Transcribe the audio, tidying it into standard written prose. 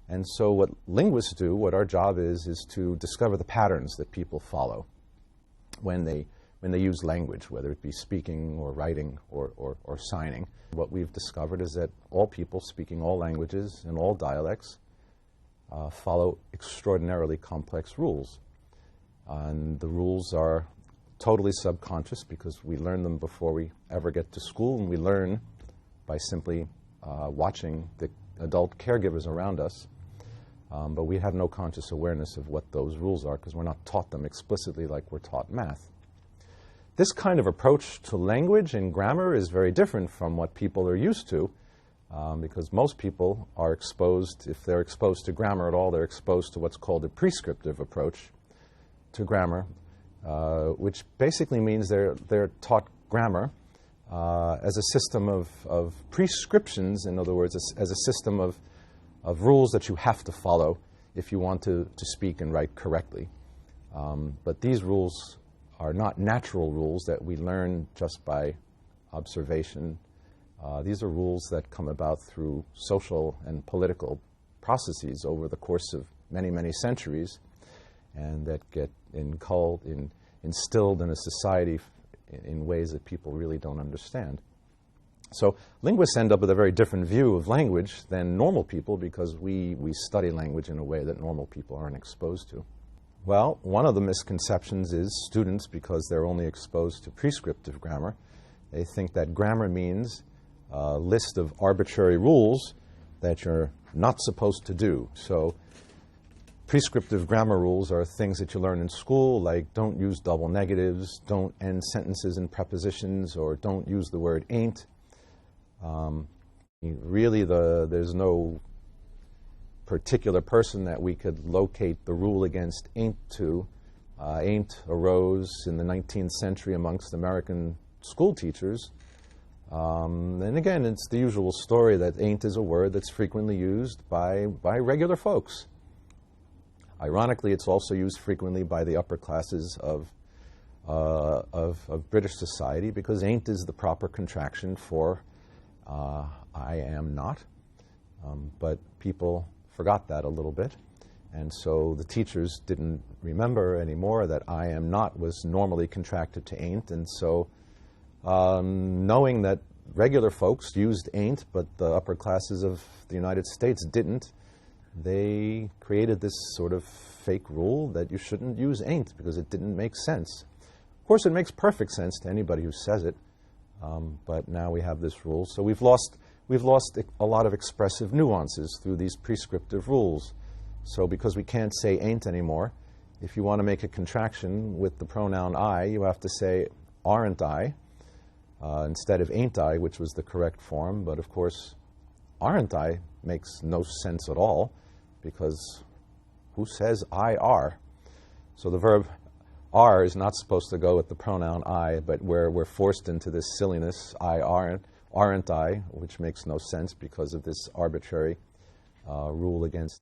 And so what linguists do, what our job is to discover the patterns that people follow when they use language, whether it be speaking or writing or signing. What we've discovered is that all people speaking all languages and all dialects follow extraordinarily complex rules. And the rules are totally subconscious because we learn them before we ever get to school, and we learn by simply watching the adult caregivers around us. But we have no conscious awareness of what those rules are because we're not taught them explicitly like we're taught math. This kind of approach to language and grammar is very different from what people are used to because most people are exposed, if they're exposed to grammar at all, they're exposed to what's called a prescriptive approach to grammar, which basically means they're taught grammar as a system of prescriptions, in other words, as a system of rules that you have to follow if you want to speak and write correctly. But these rules are not natural rules that we learn just by observation. These are rules that come about through social and political processes over the course of many, many centuries, and that get instilled in a society in ways that people really don't understand. So linguists end up with a very different view of language than normal people because we study language in a way that normal people aren't exposed to. Well, one of the misconceptions is students, because they're only exposed to prescriptive grammar, they think that grammar means a list of arbitrary rules that you're not supposed to do. So prescriptive grammar rules are things that you learn in school, like don't use double negatives, don't end sentences in prepositions, or don't use the word ain't. Really, there's no particular person that we could locate the rule against ain't to. Ain't arose in the 19th century amongst American school teachers. And again, it's the usual story that ain't is a word that's frequently used by regular folks. Ironically, it's also used frequently by the upper classes of British society because ain't is the proper contraction for I am not. But people forgot that a little bit. And so the teachers didn't remember anymore that I am not was normally contracted to ain't. And so knowing that regular folks used ain't, but the upper classes of the United States didn't, they created this sort of fake rule that you shouldn't use ain't because it didn't make sense. Of course, it makes perfect sense to anybody who says it, but now we have this rule. So we've lost a lot of expressive nuances through these prescriptive rules. So because we can't say ain't anymore, if you want to make a contraction with the pronoun I, you have to say aren't I, instead of ain't I, which was the correct form. But of course, aren't I makes no sense at all, because who says I are? So the verb are is not supposed to go with the pronoun I, but we're forced into this silliness, I aren't I, which makes no sense because of this arbitrary rule against